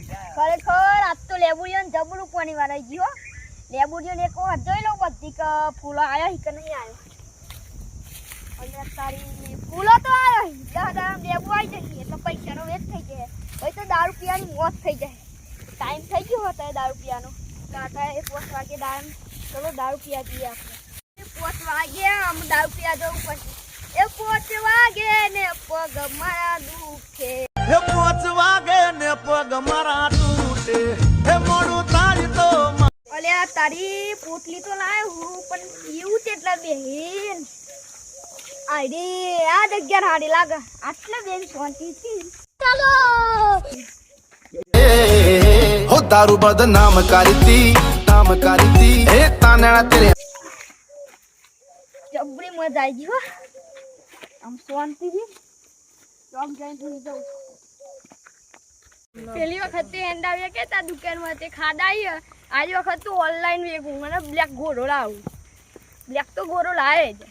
ખરેખર આજ તો લેબુડિયો જબરું પાણી વાળાઈ ગયો લેબુડિયો ને એક વખત જોઈ લઉં બધી કે ફૂલો આવ્યા કે નહીં આવ્યો અને તારી ફૂલો તો આવ્યો દાદા લેબુ આવી જશે એટલે પૈસાનો વેસ્ટ થઈ જાય પછી તો દારૂ પીવાની મોત થઈ જાય ટાઈમ થઈ ગયો હતો દારૂ પીવાનો કાકા એ 5 વાગે ચલો દારૂ પીવા જઈએ આપણે 5 વાગે આમ દારૂ પીવા જવું પડશે એ 5 વાગે ને પગ મારા દુખે હે 5 વાગે ને પગ મારા તૂટે હે મોડું તારી તો અલ્યા તારી પોટલી તો લાય હું પણ પીવું તેટલા બેન આઈડી આ જગ્યા હાડી લાગે આટલા બેન શાંતિથી ચાલો हो दारू बदनाम करती हे ताना तेरे જબરી મજા આવી ગઈ હો આમ શાંતિથી ચોક જઈને સુઈ જાઉં પેલી વખત તે એન્ડાવ્યા કે તા દુકાનમાં તે ખાડાઈ આજ વખત તો ઓનલાઈન વેગું મને બ્લેક ગોરો લાવું બ્લેક તો ગોરો લાવે જ